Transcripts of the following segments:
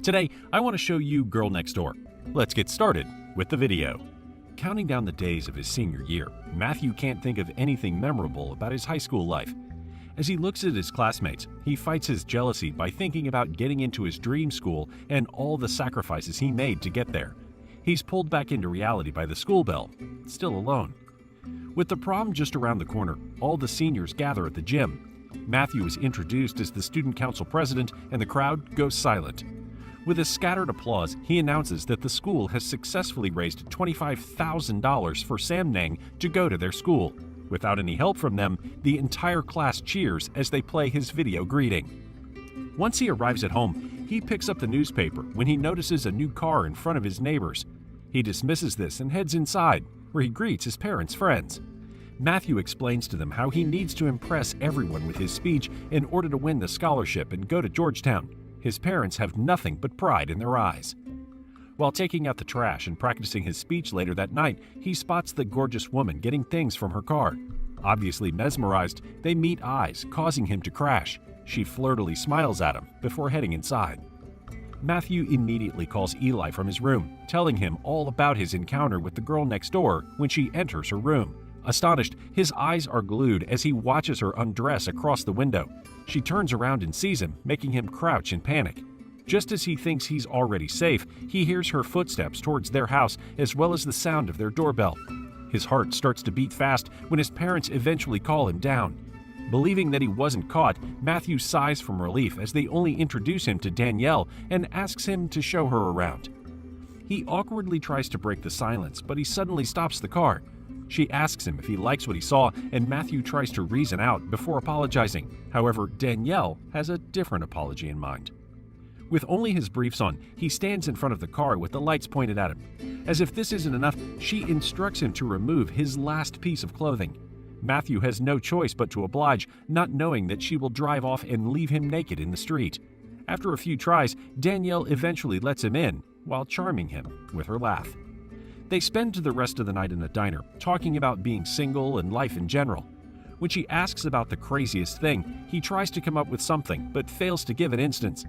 Today, I want to show you Girl Next Door. Let's get started with the video. Counting down the days of his senior year, Matthew can't think of anything memorable about his high school life. As he looks at his classmates, he fights his jealousy by thinking about getting into his dream school and all the sacrifices he made to get there. He's pulled back into reality by the school bell, still alone. With the prom just around the corner, all the seniors gather at the gym. Matthew is introduced as the student council president, and the crowd goes silent. With a scattered applause, he announces that the school has successfully raised $25,000 for Samnang to go to their school. Without any help from them, the entire class cheers as they play his video greeting. Once he arrives at home, he picks up the newspaper when he notices a new car in front of his neighbors. He dismisses this and heads inside, where he greets his parents' friends. Matthew explains to them how he needs to impress everyone with his speech in order to win the scholarship and go to Georgetown. His parents have nothing but pride in their eyes. While taking out the trash and practicing his speech later that night, he spots the gorgeous woman getting things from her car. Obviously mesmerized, they meet eyes, causing him to crash. She flirtily smiles at him before heading inside. Matthew immediately calls Eli from his room, telling him all about his encounter with the girl next door when she enters her room. Astonished, his eyes are glued as he watches her undress across the window. She turns around and sees him, making him crouch in panic. Just as he thinks he's already safe, he hears her footsteps towards their house as well as the sound of their doorbell. His heart starts to beat fast when his parents eventually call him down. Believing that he wasn't caught, Matthew sighs from relief as they only introduce him to Danielle and asks him to show her around. He awkwardly tries to break the silence, but he suddenly stops the car. She asks him if he likes what he saw, and Matthew tries to reason out before apologizing. However, Danielle has a different apology in mind. With only his briefs on, he stands in front of the car with the lights pointed at him. As if this isn't enough, she instructs him to remove his last piece of clothing. Matthew has no choice but to oblige, not knowing that she will drive off and leave him naked in the street. After a few tries, Danielle eventually lets him in, while charming him with her laugh. They spend the rest of the night in a diner, talking about being single and life in general. When she asks about the craziest thing, he tries to come up with something, but fails to give an instance.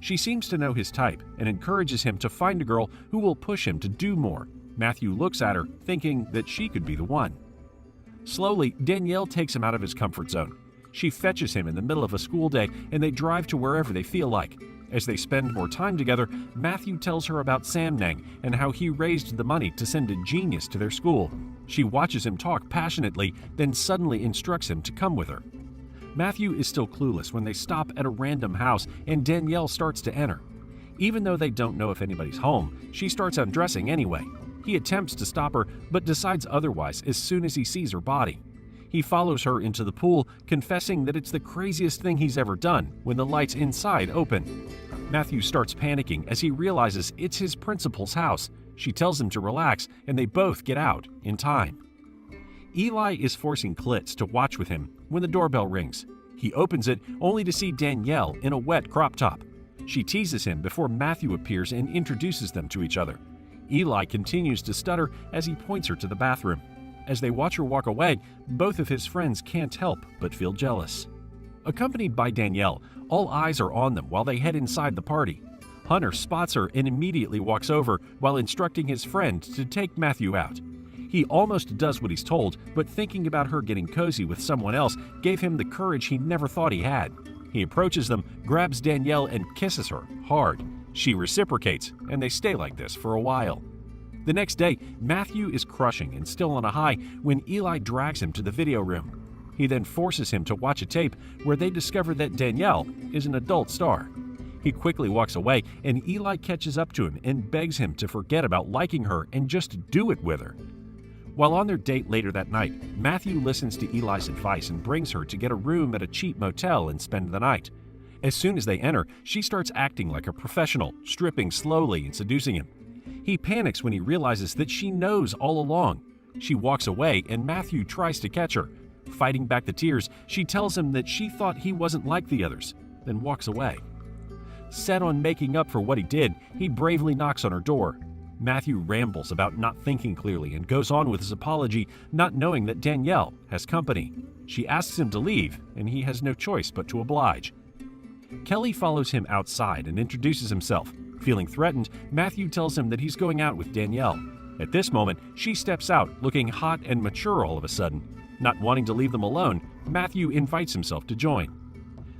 She seems to know his type and encourages him to find a girl who will push him to do more. Matthew looks at her, thinking that she could be the one. Slowly, Danielle takes him out of his comfort zone. She fetches him in the middle of a school day, and they drive to wherever they feel like. As they spend more time together, Matthew tells her about Samnang and how he raised the money to send a genius to their school. She watches him talk passionately, then suddenly instructs him to come with her. Matthew is still clueless when they stop at a random house and Danielle starts to enter. Even though they don't know if anybody's home, she starts undressing anyway. He attempts to stop her, but decides otherwise as soon as he sees her body. He follows her into the pool, confessing that it's the craziest thing he's ever done when the lights inside open. Matthew starts panicking as he realizes it's his principal's house. She tells him to relax, and they both get out in time. Eli is forcing Klitz to watch with him when the doorbell rings. He opens it only to see Danielle in a wet crop top. She teases him before Matthew appears and introduces them to each other. Eli continues to stutter as he points her to the bathroom. As they watch her walk away, both of his friends can't help but feel jealous. Accompanied by Danielle, all eyes are on them while they head inside the party. Hunter spots her and immediately walks over while instructing his friend to take Matthew out. He almost does what he's told, but thinking about her getting cozy with someone else gave him the courage he never thought he had. He approaches them, grabs Danielle, and kisses her hard. She reciprocates, and they stay like this for a while. The next day, Matthew is crushing and still on a high when Eli drags him to the video room. He then forces him to watch a tape where they discover that Danielle is an adult star. He quickly walks away, and Eli catches up to him and begs him to forget about liking her and just do it with her. While on their date later that night, Matthew listens to Eli's advice and brings her to get a room at a cheap motel and spend the night. As soon as they enter, she starts acting like a professional, stripping slowly and seducing him. He panics when he realizes that she knows all along. She walks away, and Matthew tries to catch her. Fighting back the tears, she tells him that she thought he wasn't like the others, then walks away. Set on making up for what he did, he bravely knocks on her door. Matthew rambles about not thinking clearly and goes on with his apology, not knowing that Danielle has company. She asks him to leave, and he has no choice but to oblige. Kelly follows him outside and introduces himself. Feeling threatened, Matthew tells him that he's going out with Danielle. At this moment, she steps out, looking hot and mature all of a sudden. Not wanting to leave them alone, Matthew invites himself to join.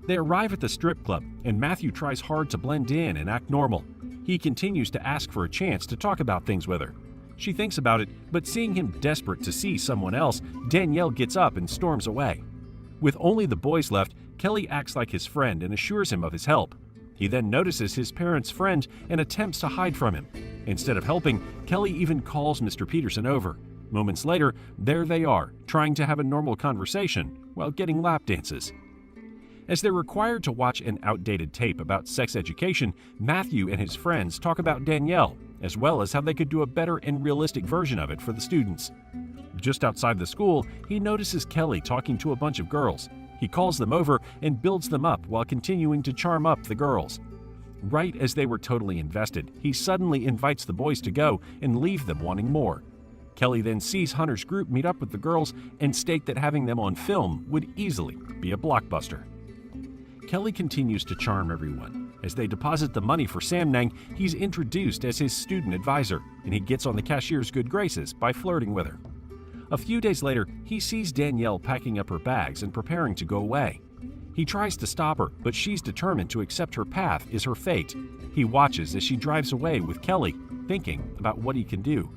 They arrive at the strip club, and Matthew tries hard to blend in and act normal. He continues to ask for a chance to talk about things with her. She thinks about it, but seeing him desperate to see someone else, Danielle gets up and storms away. With only the boys left, Kelly acts like his friend and assures him of his help. He then notices his parents' friend and attempts to hide from him. Instead of helping, Kelly even calls Mr. Peterson over. Moments later, there they are, trying to have a normal conversation while getting lap dances. As they're required to watch an outdated tape about sex education, Matthew and his friends talk about Danielle, as well as how they could do a better and realistic version of it for the students. Just outside the school, he notices Kelly talking to a bunch of girls. He calls them over and builds them up while continuing to charm up the girls. Right as they were totally invested, he suddenly invites the boys to go and leave them wanting more. Kelly then sees Hunter's group meet up with the girls and state that having them on film would easily be a blockbuster. Kelly continues to charm everyone. As they deposit the money for Samnang, he's introduced as his student advisor, and he gets on the cashier's good graces by flirting with her. A few days later, he sees Danielle packing up her bags and preparing to go away. He tries to stop her, but she's determined to accept her path is her fate. He watches as she drives away with Kelly, thinking about what he can do.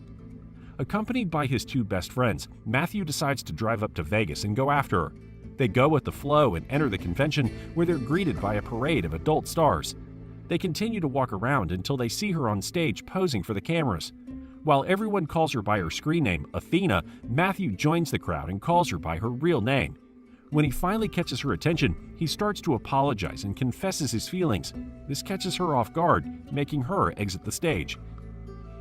Accompanied by his two best friends, Matthew decides to drive up to Vegas and go after her. They go with the flow and enter the convention, where they're greeted by a parade of adult stars. They continue to walk around until they see her on stage posing for the cameras. While everyone calls her by her screen name, Athena, Matthew joins the crowd and calls her by her real name. When he finally catches her attention, he starts to apologize and confesses his feelings. This catches her off guard, making her exit the stage.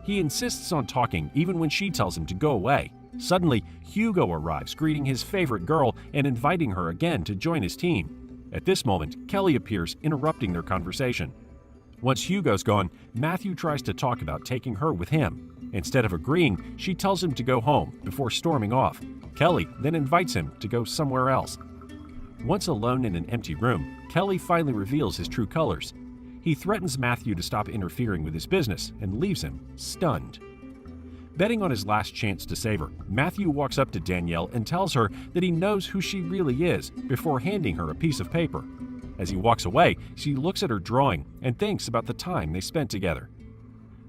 He insists on talking even when she tells him to go away. Suddenly, Hugo arrives, greeting his favorite girl and inviting her again to join his team. At this moment, Kelly appears, interrupting their conversation. Once Hugo's gone, Matthew tries to talk about taking her with him. Instead of agreeing, she tells him to go home before storming off. Kelly then invites him to go somewhere else. Once alone in an empty room, Kelly finally reveals his true colors. He threatens Matthew to stop interfering with his business and leaves him stunned. Betting on his last chance to save her, Matthew walks up to Danielle and tells her that he knows who she really is before handing her a piece of paper. As he walks away, she looks at her drawing and thinks about the time they spent together.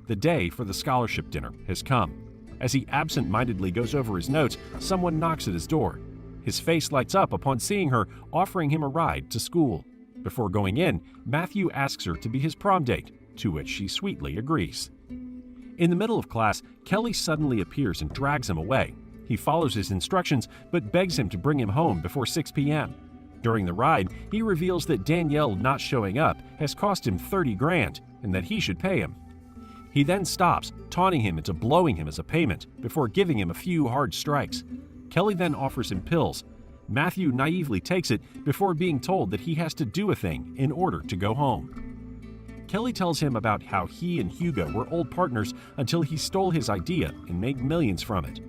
The day for the scholarship dinner has come. As he absent-mindedly goes over his notes, someone knocks at his door. His face lights up upon seeing her, offering him a ride to school. Before going in, Matthew asks her to be his prom date, to which she sweetly agrees. In the middle of class, Kelly suddenly appears and drags him away. He follows his instructions, but begs him to bring him home before 6 p.m. During the ride, he reveals that Danielle not showing up has cost him $30,000 and that he should pay him. He then stops, taunting him into blowing him as a payment before giving him a few hard strikes. Kelly then offers him pills. Matthew naively takes it before being told that he has to do a thing in order to go home. Kelly tells him about how he and Hugo were old partners until he stole his idea and made millions from it.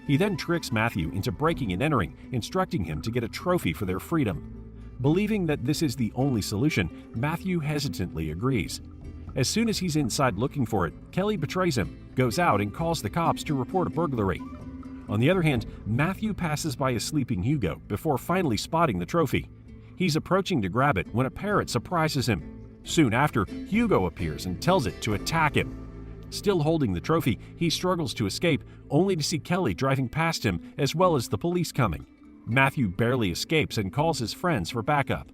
He then tricks Matthew into breaking and entering, instructing him to get a trophy for their freedom. Believing that this is the only solution, Matthew hesitantly agrees. As soon as he's inside looking for it, Kelly betrays him, goes out and calls the cops to report a burglary. On the other hand, Matthew passes by a sleeping Hugo before finally spotting the trophy. He's approaching to grab it when a parrot surprises him. Soon after, Hugo appears and tells it to attack him. Still holding the trophy, he struggles to escape, only to see Kelly driving past him as well as the police coming. Matthew barely escapes and calls his friends for backup.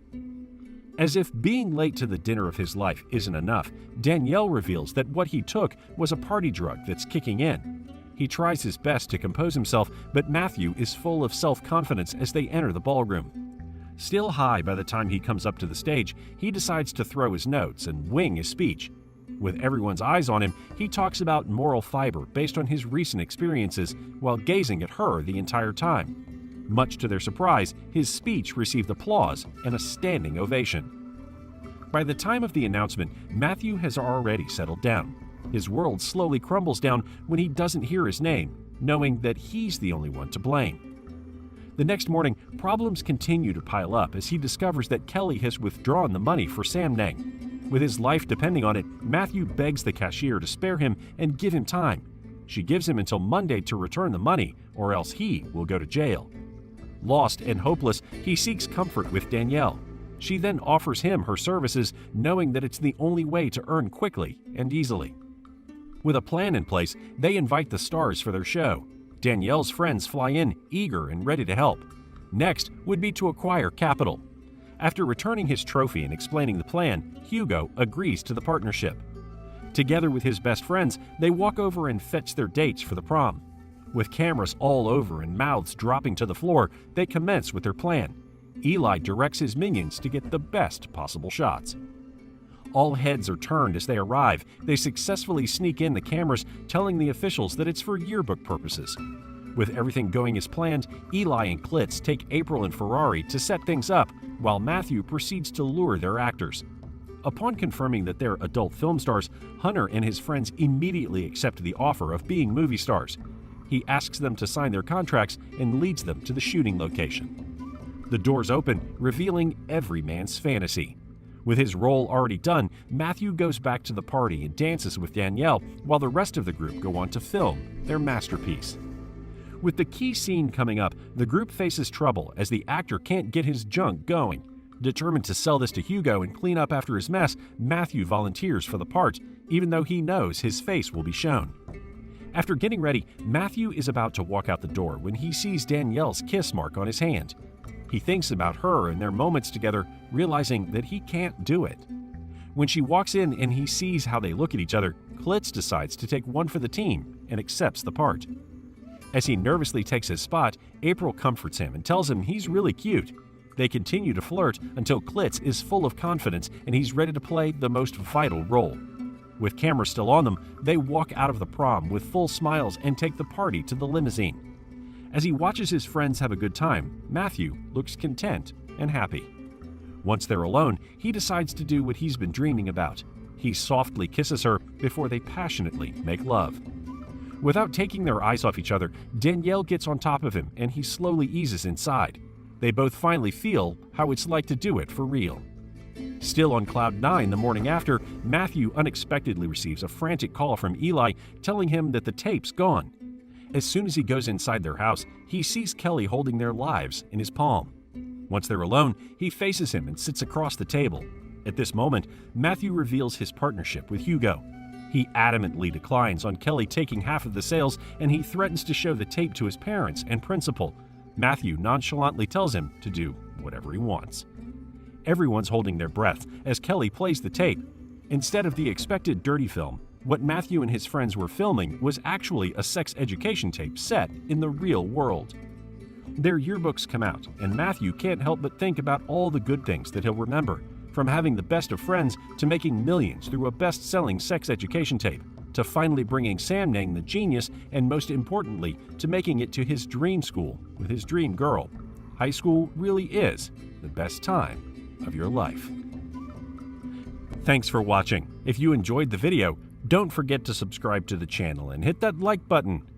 As if being late to the dinner of his life isn't enough, Danielle reveals that what he took was a party drug that's kicking in. He tries his best to compose himself, but Matthew is full of self-confidence as they enter the ballroom. Still high by the time he comes up to the stage, he decides to throw his notes and wing his speech. With everyone's eyes on him, he talks about moral fiber based on his recent experiences while gazing at her the entire time. Much to their surprise, his speech received applause and a standing ovation. By the time of the announcement, Matthew has already settled down. His world slowly crumbles down when he doesn't hear his name, knowing that he's the only one to blame. The next morning, problems continue to pile up as he discovers that Kelly has withdrawn the money for Samnang. With his life depending on it, Matthew begs the cashier to spare him and give him time. She gives him until Monday to return the money, or else he will go to jail. Lost and hopeless, he seeks comfort with Danielle. She then offers him her services, knowing that it's the only way to earn quickly and easily. With a plan in place, they invite the stars for their show. Danielle's friends fly in, eager and ready to help. Next would be to acquire capital. After returning his trophy and explaining the plan, Hugo agrees to the partnership. Together with his best friends, they walk over and fetch their dates for the prom. With cameras all over and mouths dropping to the floor, they commence with their plan. Eli directs his minions to get the best possible shots. All heads are turned as they arrive. They successfully sneak in the cameras, telling the officials that it's for yearbook purposes. With everything going as planned, Eli and Klitz take April and Ferrari to set things up, while Matthew proceeds to lure their actors. Upon confirming that they're adult film stars, Hunter and his friends immediately accept the offer of being movie stars. He asks them to sign their contracts and leads them to the shooting location. The doors open, revealing every man's fantasy. With his role already done, Matthew goes back to the party and dances with Danielle, while the rest of the group go on to film their masterpiece. With the key scene coming up, the group faces trouble as the actor can't get his junk going. Determined to sell this to Hugo and clean up after his mess, Matthew volunteers for the part, even though he knows his face will be shown. After getting ready, Matthew is about to walk out the door when he sees Danielle's kiss mark on his hand. He thinks about her and their moments together, realizing that he can't do it. When she walks in and he sees how they look at each other, Klitz decides to take one for the team and accepts the part. As he nervously takes his spot, April comforts him and tells him he's really cute. They continue to flirt until Klitz is full of confidence and he's ready to play the most vital role. With cameras still on them, they walk out of the prom with full smiles and take the party to the limousine. As he watches his friends have a good time, Matthew looks content and happy. Once they're alone, he decides to do what he's been dreaming about. He softly kisses her before they passionately make love. Without taking their eyes off each other, Danielle gets on top of him and he slowly eases inside. They both finally feel how it's like to do it for real. Still on cloud 9 the morning after, Matthew unexpectedly receives a frantic call from Eli telling him that the tape's gone. As soon as he goes inside their house, he sees Kelly holding their lives in his palm. Once they're alone, he faces him and sits across the table. At this moment, Matthew reveals his partnership with Hugo. He adamantly declines on Kelly taking half of the sales, and he threatens to show the tape to his parents and principal. Matthew nonchalantly tells him to do whatever he wants. Everyone's holding their breath as Kelly plays the tape. Instead of the expected dirty film, what Matthew and his friends were filming was actually a sex education tape set in the real world. Their yearbooks come out, and Matthew can't help but think about all the good things that he'll remember, from having the best of friends to making millions through a best-selling sex education tape, to finally bringing Sam Nang the genius, and most importantly, to making it to his dream school with his dream girl. High school really is the best time of your life. Thanks for watching. If you enjoyed the video, don't forget to subscribe to the channel and hit that like button.